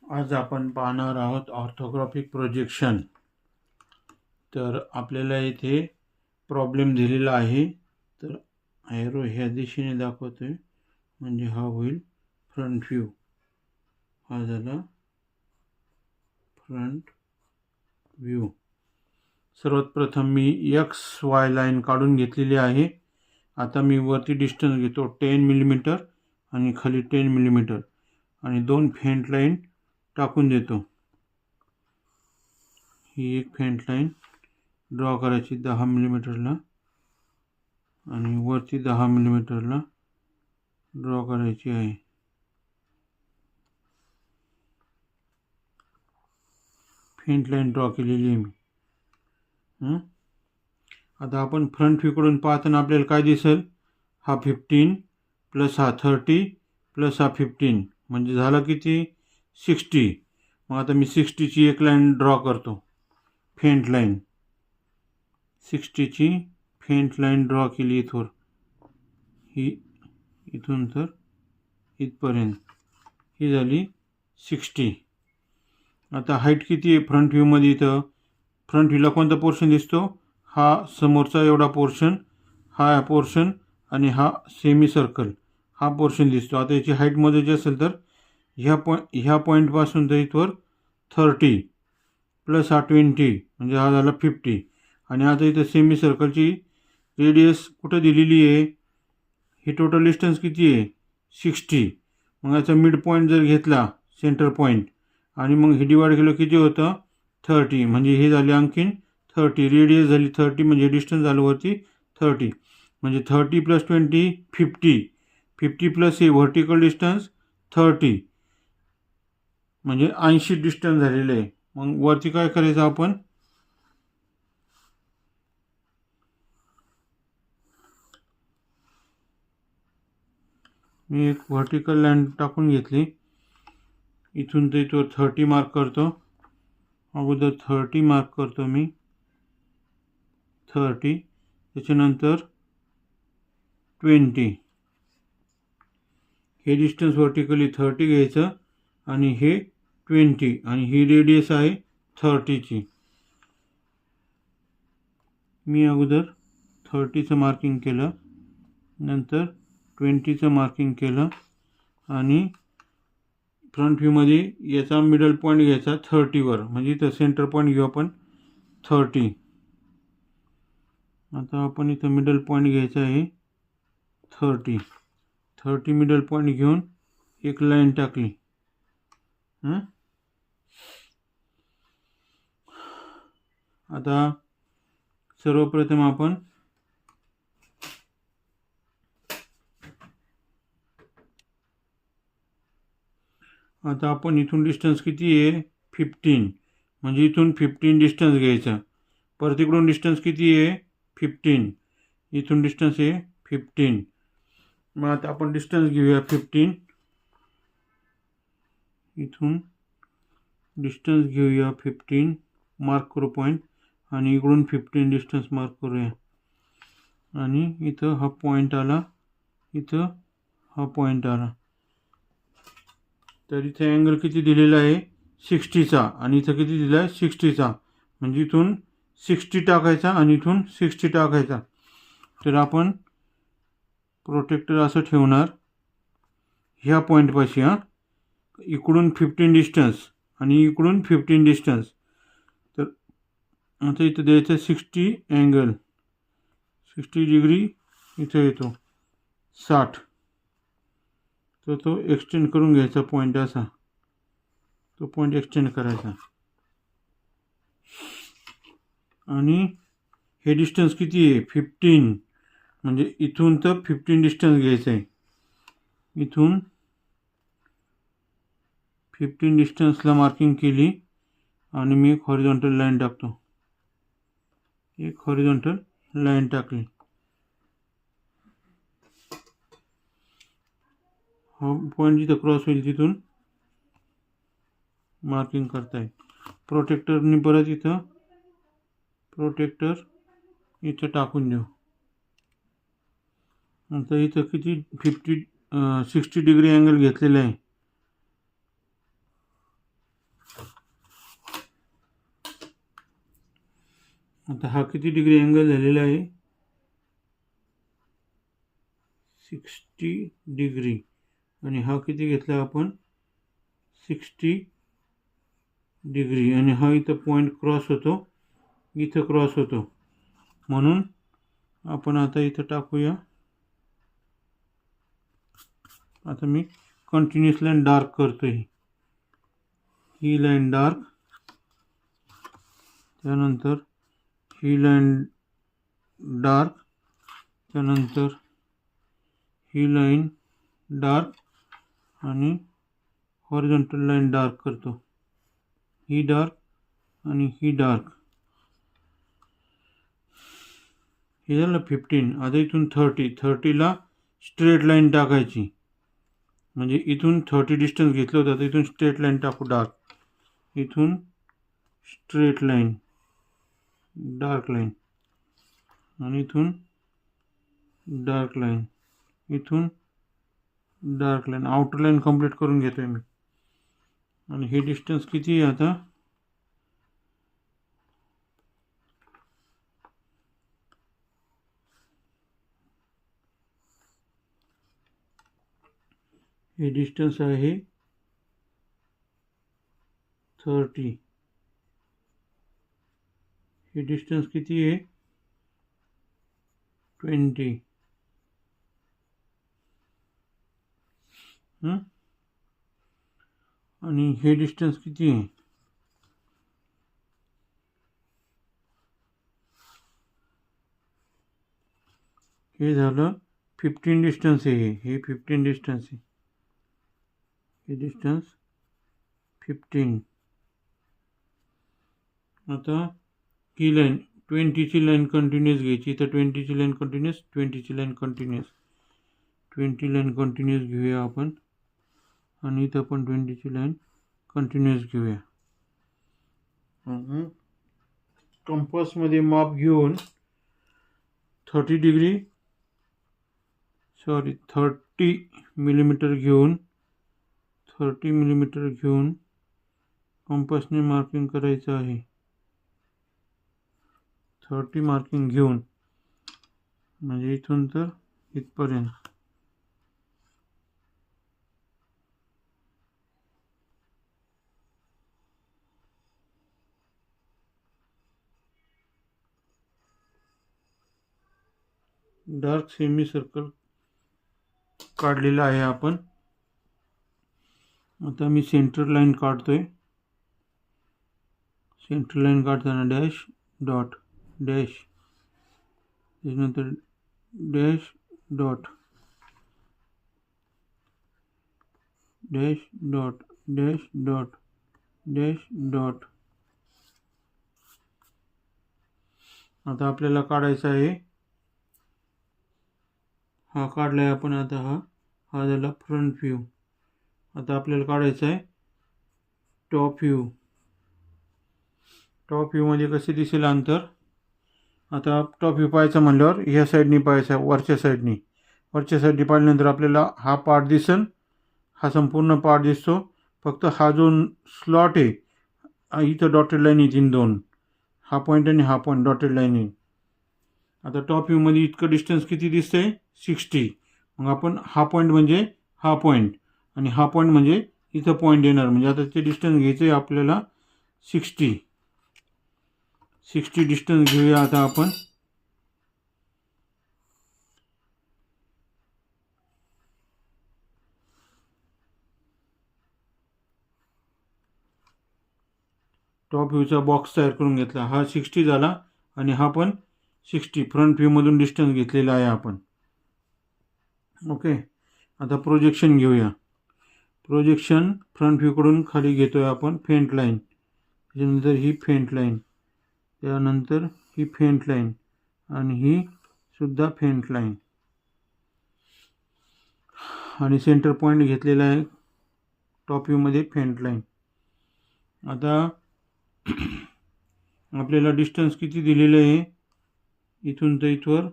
आज आपण पाहणार आहोत ऑर्थोग्राफिक प्रोजेक्शन। तर आपल्याला इथे प्रॉब्लेम दिलेला आहे। तर एरो ह्या दिशेने दाखवतोय म्हणजे हा होईल फ्रंट व्ह्यू। हा झाला फ्रंट व्ह्यू। सर्वात प्रथम मी एक्स वाय लाईन काढून घेतलेली आहे। आता मी वरती डिस्टन्स घेतो 10 मिलीमीटर आणि खाली 10 मिलीमीटर आणि दोन फेंट लाईन टाकून देतो। ही एक फेंट लाईन ड्रॉ करायची 10 मिलीमीटरला आणि वरती 10 मिलीमीटरला ड्रॉ करायची आहे। फेंट लाईन ड्रॉ केलेली आहे मी। आता आपण फ्रंट व्ह्यूकडून पाहताना आपल्याला काय दिसेल, हा 15 प्लस हा 30 प्लस हा 15 म्हणजे झाला किती 60। मग आता मी 60 ची एक लाईन ड्रॉ करतो, फेंट लाईन 60 ची फेंट लाईन ड्रॉ केली इथवर, ही इथून तर इथपर्यंत, ही झाली 60। आता हाईट किती आहे फ्रंट व्ह्यूमध्ये? इथं फ्रंट व्ह्यूला कोणता पोर्शन दिसतो? हा समोरचा एवढा पोर्शन, हा पोर्शन आणि हा सेमी सर्कल हा पोर्शन दिसतो। आता याची हाईट मोजायची असेल तर ह्या पॉईंटपासून तर इथवर 30 प्लस हा 20 म्हणजे हा झाला 50। आणि आता इथं सेमी सर्कलची रेडियस कुठं दिलेली आहे? ही टोटल डिस्टन्स किती आहे 60। मग याचा मिड पॉईंट जर घेतला सेंटर पॉईंट आणि मग हे डिवाइड केलं किती होतं 30, म्हणजे हे झाले आणखीन 30, रेडियस झाली 30 म्हणजे डिस्टन्स झालं वरती 30। म्हणजे 30 प्लस 20 50, 50 प्लस हे व्हर्टिकल डिस्टन्स 30 म्हणजे 80 डिस्टन्स झालेलं आहे। मग वरती काय करायचं आपण, मी एक व्हर्टिकल लाईन टाकून घेतली, इथून ते तो 30 मार्क करतो। अगोदर 30 मार्क करतो मी 30, त्याच्यानंतर 20, हे डिस्टन्स व्हर्टिकली 30 घ्यायचं आणि हे 20 आणि ही रेडियस आहे 30 ची। मी अगोदर 30चं मार्किंग केलं, नंतर 20चं मार्किंग केलं आणि फ्रंट व्ह्यूमध्ये याचा मिडल पॉईंट घ्यायचा 30 वर, म्हणजे इथं सेंटर पॉईंट घेऊ आपण 30। आता आपण इथं मिडल पॉईंट घ्यायचा आहे 30 मिडल पॉईंट घेऊन एक लाईन टाकली। आता सर्वप्रथम आपण इथून डिस्टन्स किती आहे 15, म्हणजे इथून 15 डिस्टन्स घ्यायचा। परत इकडून डिस्टन्स किती आहे 15, इथून डिस्टन्स आहे 15। मग आता आपण डिस्टन्स घेऊया 15, इथून डिस्टन्स घेऊया 15, मार्क करू पॉईंट आणि इकडून 15 डिस्टन्स मार्क करूया आणि इथं हा पॉईंट आला, इथं हा पॉईंट आला। तर इथे अँगल किती दिलेला आहे 60चा आणि इथं किती दिला आहे 60चा, म्हणजे इथून 60 टाकायचा आणि इथून 60 टाकायचा। तर आपण प्रोटेक्टर असं ठेवणार ह्या पॉईंटपाशी, इकडून 15 डिस्टन्स आणि इकडून 15 डिस्टन्स। तर आता इथं द्यायचं 60 अँगल, 60 डिग्री इथं येतो 60, तर तो एक्सटेंड करून घ्यायचा पॉईंट, असा तो पॉईंट एक्सटेंड करायचा। आणि हे डिस्टन्स किती आहे 15, म्हणजे इथून तर 15 डिस्टन्स घ्यायचं आहे, इथून 15 डिस्टन्सला मार्किंग केली आणि मी एक हॉरिझॉन्टल लाईन टाकतो, एक हॉरिझॉन्टल लाईन टाकली। हा पॉईंट जिथं क्रॉस होईल तिथून मार्किंग करताय। प्रोटेक्टरने परत इथं प्रोटेक्टर इथं टाकून देऊ। आता इथं किती 60 डिग्री अँगल घेतलेला आहे, आता हा किती डिग्री अँगल झालेला आहे 60 डिग्री आणि हा किती घेतला आपण 60 डिग्री आणि हा इथं पॉईंट क्रॉस होतो इथं क्रॉस होतो म्हणून आपण आता इथं टाकूया आता मी कंटिन्युअस लाईन डार्क करतोय ही लाईन डार्क त्यानंतर ही लाईन डार्क त्यानंतर ही लाईन डार्क आणि हॉरिझॉन्टल लाईन डार्क करतो ही डार्क आणि ही डार्क हे झालं 15 आता इथून 30ला स्ट्रेट लाईन टाकायची म्हणजे इथून 30 डिस्टन्स घेतलं होतं तर इथून स्ट्रेट लाईन टाकू डार्क इथून स्ट्रेट लाईन डार्क लाईन आणि इथून डार्क लाईन इथून dark line outer line complete करून घेतोय मी आणि हे डिस्टन्स किती आहे आता हे डिस्टन्स आहे 30 हे डिस्टन्स किती आहे 20 आणि हे डिस्टन्स किती आहे हे झालं 15 डिस्टन्स आहे हे 15 डिस्टन्स आहे हे डिस्टन्स 15 आता ही लाईन 20ची लाईन कंटिन्युअस घ्यायची तर 20ची लाईन कंटिन्युअस 20ची लाईन कंटिन्युअस 20 लाईन कंटिन्युअस घेऊया आपण आणि इथं पण 20ची लाईन कंटिन्युअस घेऊया कंपासमध्ये माप घेऊन 30 मिलीमीटर घेऊन 30 मिलीमीटर घेऊन कंपासने मार्किंग करायचं आहे 30 मार्किंग घेऊन म्हणजे इथून तर इथपर्यंत डार्क सेमी सर्कल काढलेला आहे आपण आता मी सेंटर लाईन काढतोय सेंटर लाईन काढताना डॅश डॉट डॅश त्याच्यानंतर dash dot dash dot dash dot dash dot आता आपल्याला काढायचा आहे हा काढलाय आपण आता हा झाला फ्रंट व्ह्यू आता आपल्याला काढायचा आहे टॉप व्ह्यू मध्ये कसे दिसेल अंतर आता टॉप व्ह्यू पाहायचं म्हणल्यावर ह्या साईडनी पाहायचं वरच्या साईडनी पाहिल्यानंतर आपल्याला हा पार्ट दिसेल हा संपूर्ण पार्ट दिसतो फक्त हा जो स्लॉट आहे इथं डॉटेड लाईन येतील दोन हा पॉईंट आणि हा पॉईंट डॉटेड लाईन येईल आता टॉप व्ह्यूमध्ये इतकं डिस्टन्स किती दिसतंय 60 मग आपण हा पॉईंट म्हणजे हा पॉईंट आणि हा पॉईंट म्हणजे इथं पॉईंट येणार म्हणजे आता ते डिस्टन्स घ्यायचं आहे आपल्याला 60 डिस्टन्स घेऊया आता आपण टॉप व्ह्यूचा बॉक्स तयार करून घेतला हा 60 झाला आणि हा पण 60 फ्रंट व्ह्यूमधून डिस्टन्स घेतलेला आहे आपण ओके आता प्रोजेक्शन घेऊया प्रोजेक्शन फ्रंट व्ह्यूकडून खाली घेतोय आपण फेंट लाईन त्याच्यानंतर ही फेंट लाईन त्यानंतर ही फेंट लाईन आणि ही सुद्धा फेंट लाईन आणि सेंटर पॉईंट घेतलेला आहे टॉप व्ह्यूमध्ये फेंट लाईन आता आपल्याला डिस्टन्स किती दिलेलं आहे इथून तर इथवर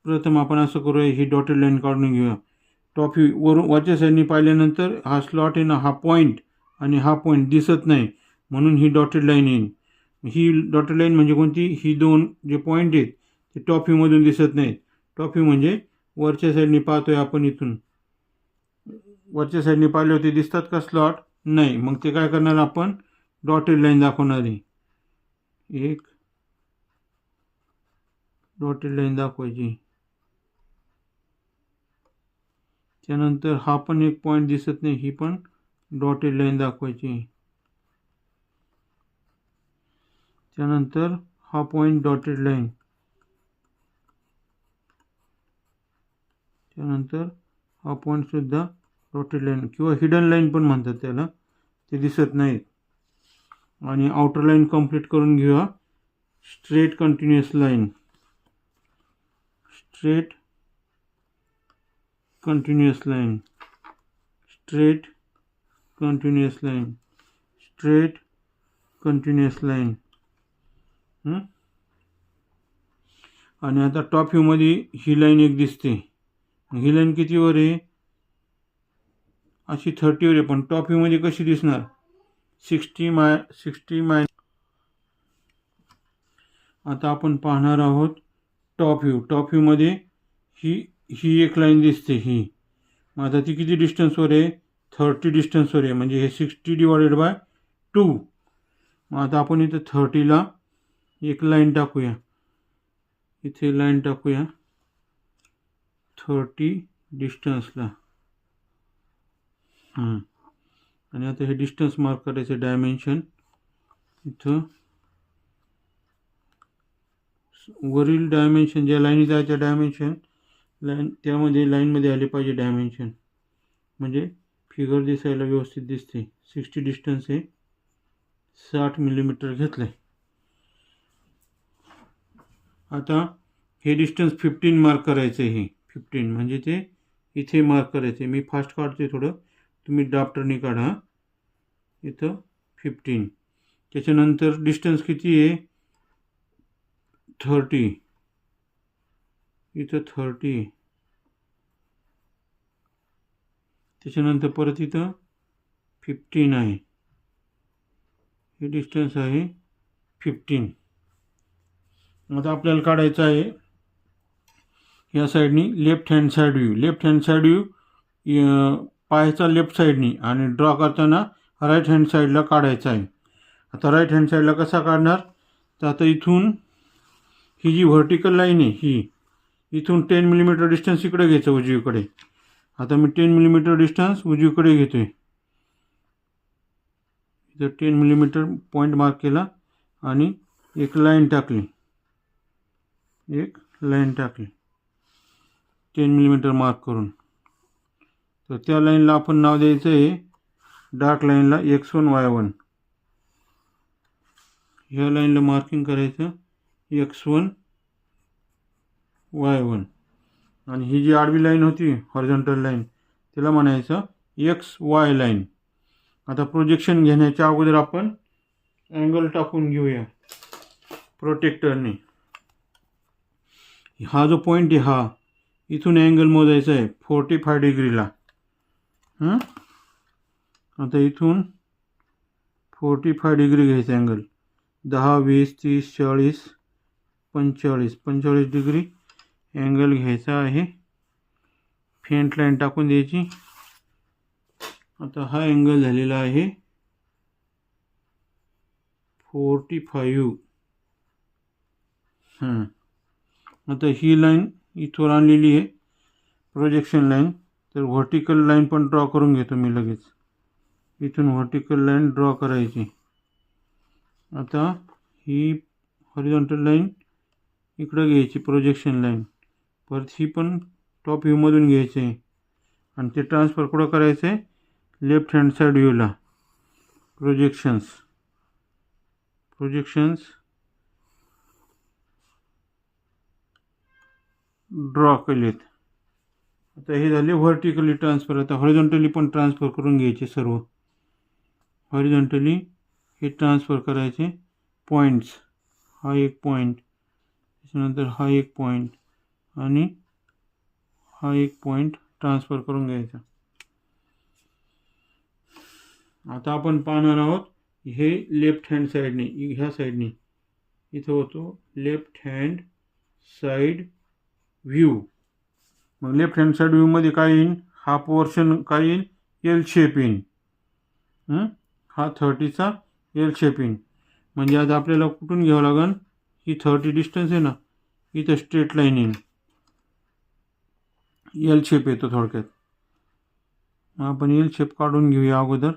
प्रथम आपण असं करूया ही डॉटेड लाईन काढून घेऊया टॉप व्ह्यू वरच्या साईडनी पाहिल्यानंतर हा स्लॉट आहे ना हा पॉईंट आणि हा पॉईंट दिसत नाही म्हणून ही डॉटेड लाईन येईल ही डॉटेड लाईन म्हणजे कोणती, ही दोन जे पॉईंट आहेत ते टॉप व्ह्यूमधून दिसत नाहीत. टॉप व्ह्यू म्हणजे वरच्या साईडने पाहतोय आपण, इथून वरच्या साईडने पाहिले होते दिसतात का स्लॉट, नाही. मग ते काय करणार आपण, डॉटेड लाईन दाखवणार आहे. एक डॉटेड लाईन दाखवायची. त्यानंतर हा पण एक पॉईंट दिसत नाही, ही पण डॉटेड लाईन दाखवायची. त्यानंतर हा पॉईंट डॉटेड लाईन, त्यानंतर हा पॉईंट सुद्धा डॉटेड लाईन किंवा हिडन लाईन पण म्हणतात त्याला, ते दिसत नाहीत. आणि आउटर लाईन कंप्लीट करून घेऊया. Straight continuous line, straight continuous line, straight continuous line, straight continuous line. आणि आता टॉप व्ह्यूमध्ये ही लाईन एक दिसते. ही लाईन कितीवर आहे, अशी 30वर आहे, पण टॉप व्ह्यूमध्ये कशी दिसणार, 60 आता आपण पाहणार आहोत टॉप व्ह्यू. टॉप व्ह्यूमध्ये ही एक लाईन दिसते ही. मग आता ती किती डिस्टन्सवर आहे, 30 डिस्टन्सवर आहे, म्हणजे हे 60/2. मग आता आपण इथं 30ला एक लाईन टाकूया, इथे लाईन टाकूया 30 डिस्टन्सला. आणि आता हे डिस्टन्स मार्क करायचं, डायमेन्शन इथं वरील डायमेन्शन ज्या लाईनी जायच्या डायमेन्शन लाईन, त्यामध्ये लाईनमध्ये आले पाहिजे डायमेन्शन, म्हणजे फिगर दिसायला व्यवस्थित दिसते. 60 डिस्टन्स आहे, 60 मिलीमीटर घेतलं आहे. आता हे डिस्टन्स 15 मार्क करायचं आहे. हे 15 म्हणजे ते इथे मार्क करायचं आहे. मी फास्ट काढतोय थोडं, तुम्ही ड्राफ्टरने काढा. इथं 15. त्याच्यानंतर डिस्टन्स किती आहे, 30. इथं 30. त्याच्यानंतर परत इथं 15 आहे. हे डिस्टन्स आहे 15. आता आपल्याला काढायचं आहे या साईडनी left hand side view. Left hand side view पायाचा लेफ्ट साईडनी, आणि ड्रॉ करताना राईट हँड साईडला काढायचा आहे. आता राईट हँड साईडला कसा काढणार, तर आता इथून ही जी व्हर्टिकल लाईन आहे ही, इथून 10 मिलीमीटर डिस्टन्स इकडे घ्यायचं उजवीकडे. आता मी 10 मिलीमीटर डिस्टन्स उजवीकडे घेतोय. इथं 10 मिलीमीटर पॉईंट मार्क केला आणि एक लाईन टाकली, एक लाईन टाकली 10 मिलीमीटर मार्क करून. तर त्या लाईनला आपण नाव द्यायचं आहे, डार्क लाईनला x1 y1. ह्या लाईनला मार्किंग करायचं x1 y1. आणि ही जी आडवी लाईन होती हॉरिझॉन्टल लाईन, तिला म्हणायचं XY लाईन. आता प्रोजेक्शन घेण्याच्या अगोदर आपण अँगल टाकून घेऊया प्रोटेक्टरने. हा जो पॉईंट आहे हा, इथून अँगल मोजायचा आहे 45 डिग्रीला. आता इथून 45 डिग्री घ्यायचा अँगल, 10, 20, 30, 40, 45 डिग्री अँगल घ्यायचा आहे. फेंट लाईन टाकून द्यायची. आता हा अँगल झालेला आहे 45. आता ही लाईन इथवर आणलेली आहे प्रोजेक्शन लाईन. तर व्हर्टिकल लाईन पण ड्रॉ करून घेतो मी लगेच. इथून व्हर्टिकल लाईन ड्रॉ करायची. आता ही हॉरिझॉन्टल लाईन इकडं घ्यायची प्रोजेक्शन लाईन, परत ही पण टॉप व्ह्यूमधून घ्यायची आहे, आणि ते ट्रान्सफर कुठं करायचं आहे, लेफ्ट हँड साईड व्ह्यूला. प्रोजेक्शन्स ड्रॉ केलेत. आता हे झाले व्हर्टिकली ट्रान्सफर. आता हॉरिझॉन्टली पण ट्रान्सफर करून घ्यायचे सर्व. हॉरिझॉन्टली हे ट्रान्सफर करायचे पॉईंट्स. हा एक पॉईंट, त्याच्यानंतर हा एक पॉईंट, आणि हा एक पॉईंट ट्रान्सफर करून घ्यायचा. आता आपण पाहणार आहोत हे लेफ्ट हँड साईडने, ह्या साईडने इथं होतो लेफ्ट हँड साईड व्ह्यू. मग लेफ्ट हँड साईड व्ह्यूमध्ये काय येईल, हा पोर्शन काय येईल, एल शेप येईल. हा 30चा एल शेप येईल. म्हणजे आता आपल्याला कुठून घ्यावं लागेल, ही 30 डिस्टन्स आहे ना, इथं स्ट्रेट लाईन येईल, एल शेप येतो थोडक्यात. आपण एल शेप काढून घेऊया अगोदर.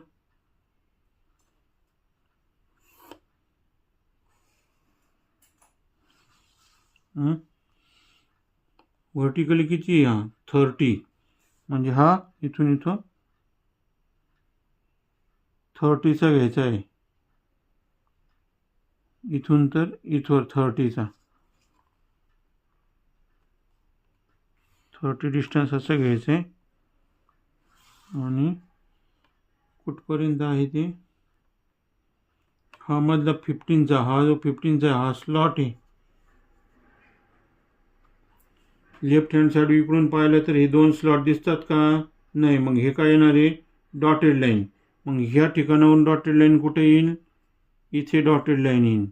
व्हर्टिकली किती आहे, 30, म्हणजे हा इथून इथं 30चा घ्यायचा आहे, इथून तर इथवर 30चा, 30 डिस्टन्स असं घ्यायचं आहे. आणि कुठपर्यंत आहे ते, हा मधला 15चा, हा जो 15चा हा स्लॉट आहे. लेफ्ट हँड साईड इकडून पाहिलं तर हे 2 स्लॉट दिसतात का, नाही. मग हे काय येणार आहे, डॉटेड लाईन. मग ह्या ठिकाणाहून डॉटेड लाईन कुठे येईल, इथे डॉटेड लाईन येईल.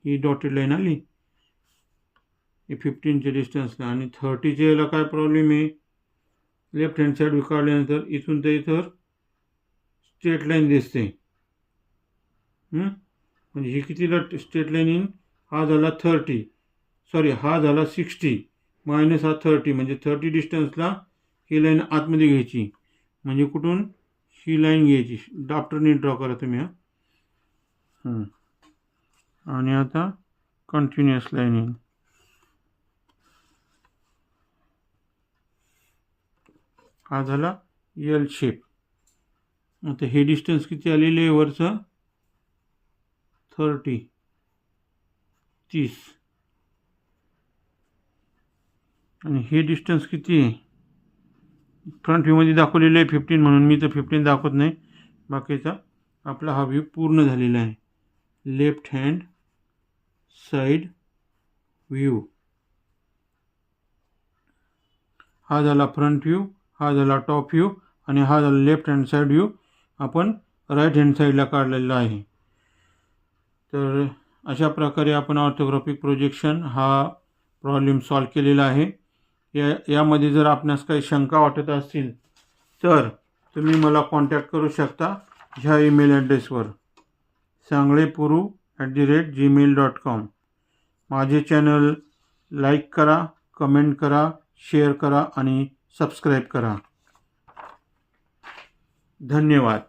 ही डॉटेड लाईन आली, हे 15च्या डिस्टन्सला. आणि 30च्या याला काय प्रॉब्लेम आहे, लेफ्ट हँड साईड काढल्यानंतर इथून तर इथं स्ट्रेट लाईन दिसते. म्हणजे ही कितीला स्ट्रेट लाईन येईल, हा झाला 30, सॉरी हा झाला 60 मायनस हा 30, म्हणजे 30 डिस्टन्सला ही लाईन आतमध्ये घ्यायची. म्हणजे कुठून, ही लाईन घ्यायची, डॉक्टरने ड्रॉ करा तुम्ही. आणि आता कंटिन्युअस लाईन येईल. हा झाला एल शेप. आता हे डिस्टन्स किती आलेले आहे वरचं, 30. आणि हे डिस्टन्स किती आहे, फ्रंट व्ह्यूमध्ये दाखवलेलं आहे 15, म्हणून मी तर 15 दाखवत नाही. बाकीचा आपला हा व्ह्यू पूर्ण झालेला आहे, लेफ्ट हँड साईड व्ह्यू. हा झाला फ्रंट व्ह्यू, हा झाला टॉप व्ह्यू, आणि हा झाला लेफ्ट हँड साईड व्ह्यू आपण राईट हँड साईडला काढलेला आहे. तर अशा प्रकारे आपण ऑर्थोग्राफिक प्रोजेक्शन हा प्रॉब्लेम सॉल्व केलेला आहे. यामध्ये जर आपणास काही शंका वाटत असतील तर तुम्ही मला कॉन्टॅक्ट करू शकता ह्या ईमेल ॲड्रेसवर, sanglepuru@gmail.com. माझे चॅनल लाईक करा, कमेंट करा, शेअर करा आणि सबस्क्राईब करा. धन्यवाद.